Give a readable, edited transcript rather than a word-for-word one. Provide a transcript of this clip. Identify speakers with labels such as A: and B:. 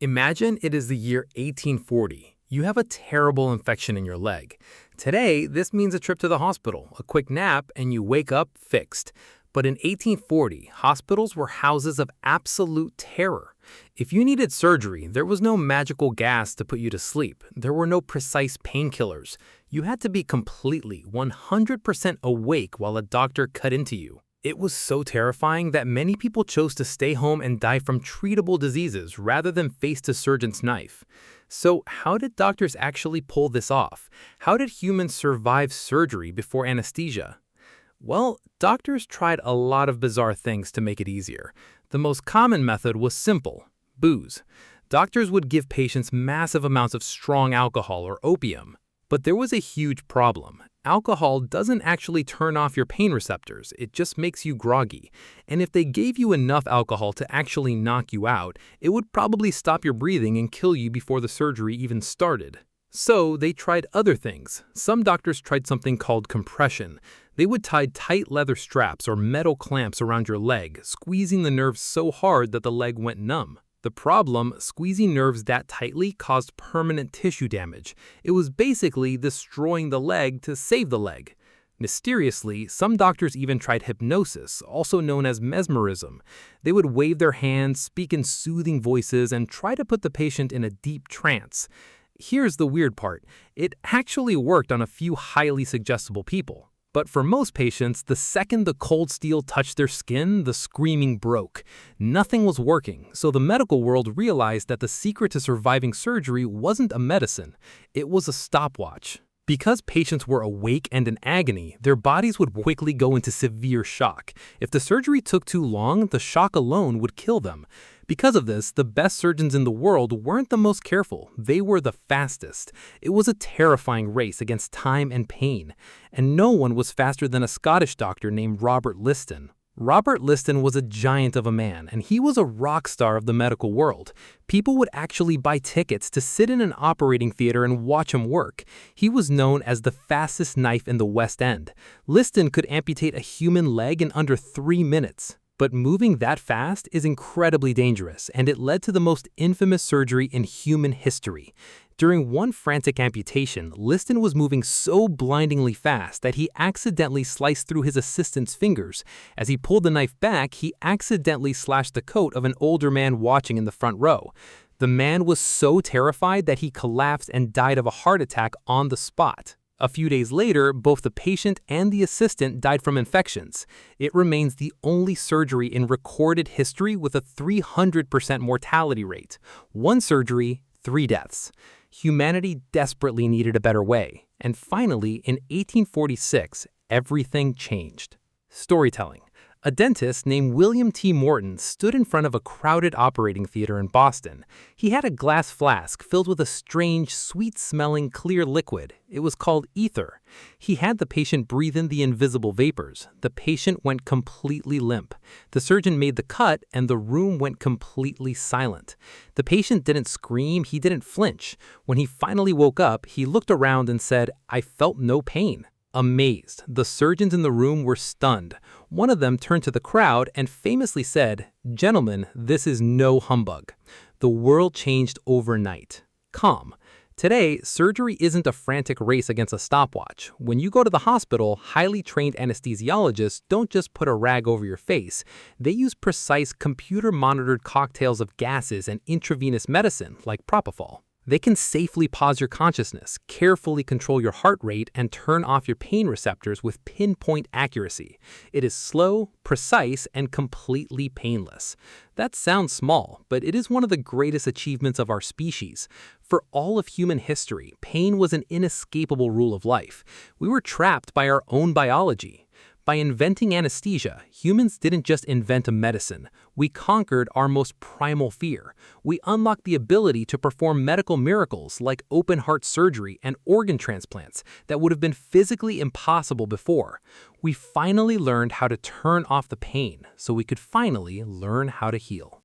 A: Imagine it is the year 1840. You have a terrible infection in your leg. Today, this means a trip to the hospital, a quick nap, and you wake up fixed. But in 1840, hospitals were houses of absolute terror. If you needed surgery, there was no magical gas to put you to sleep. There were no precise painkillers. You had to be completely, 100% awake while a doctor cut into you. It was so terrifying that many people chose to stay home and die from treatable diseases rather than face the surgeon's knife. So how did doctors actually pull this off? How did humans survive surgery before anesthesia? Well, doctors tried a lot of bizarre things to make it easier. The most common method was simple: booze. Doctors would give patients massive amounts of strong alcohol or opium. But there was a huge problem. Alcohol doesn't actually turn off your pain receptors, it just makes you groggy. And if they gave you enough alcohol to actually knock you out, it would probably stop your breathing and kill you before the surgery even started. So they tried other things. Some doctors tried something called compression. They would tie tight leather straps or metal clamps around your leg, squeezing the nerves so hard that the leg went numb. The problem, squeezing nerves that tightly caused permanent tissue damage. It was basically destroying the leg to save the leg. Mysteriously, some doctors even tried hypnosis, also known as mesmerism. They would wave their hands, speak in soothing voices, and try to put the patient in a deep trance. Here's the weird part. It actually worked on a few highly suggestible people. But for most patients, the second the cold steel touched their skin, the screaming broke. Nothing was working, so the medical world realized that the secret to surviving surgery wasn't a medicine, it was a stopwatch. Because patients were awake and in agony, their bodies would quickly go into severe shock. If the surgery took too long, the shock alone would kill them. Because of this, the best surgeons in the world weren't the most careful, they were the fastest. It was a terrifying race against time and pain. And no one was faster than a Scottish doctor named Robert Liston. Robert Liston was a giant of a man, and he was a rock star of the medical world. People would actually buy tickets to sit in an operating theater and watch him work. He was known as the fastest knife in the West End. Liston could amputate a human leg in under 3 minutes. But moving that fast is incredibly dangerous, and it led to the most infamous surgery in human history. During one frantic amputation, Liston was moving so blindingly fast that he accidentally sliced through his assistant's fingers. As he pulled the knife back, he accidentally slashed the coat of an older man watching in the front row. The man was so terrified that he collapsed and died of a heart attack on the spot. A few days later, both the patient and the assistant died from infections. It remains the only surgery in recorded history with a 300% mortality rate. One surgery, 3 deaths. Humanity desperately needed a better way. And finally, in 1846, everything changed. Storytelling. A dentist named William T. Morton stood in front of a crowded operating theater in Boston. He had a glass flask filled with a strange, sweet-smelling, clear liquid. It was called ether. He had the patient breathe in the invisible vapors. The patient went completely limp. The surgeon made the cut, and the room went completely silent. The patient didn't scream, he didn't flinch. When he finally woke up, he looked around and said, "I felt no pain." Amazed, the surgeons in the room were stunned. One of them turned to the crowd and famously said, "Gentlemen, this is no humbug." The world changed overnight. Calm. Today, surgery isn't a frantic race against a stopwatch. When you go to the hospital, highly trained anesthesiologists don't just put a rag over your face. They use precise computer-monitored cocktails of gases and intravenous medicine like propofol. They can safely pause your consciousness, carefully control your heart rate, and turn off your pain receptors with pinpoint accuracy. It is slow, precise, and completely painless. That sounds small, but it is one of the greatest achievements of our species. For all of human history, pain was an inescapable rule of life. We were trapped by our own biology. By inventing anesthesia, humans didn't just invent a medicine. We conquered our most primal fear. We unlocked the ability to perform medical miracles like open-heart surgery and organ transplants that would have been physically impossible before. We finally learned how to turn off the pain, so we could finally learn how to heal.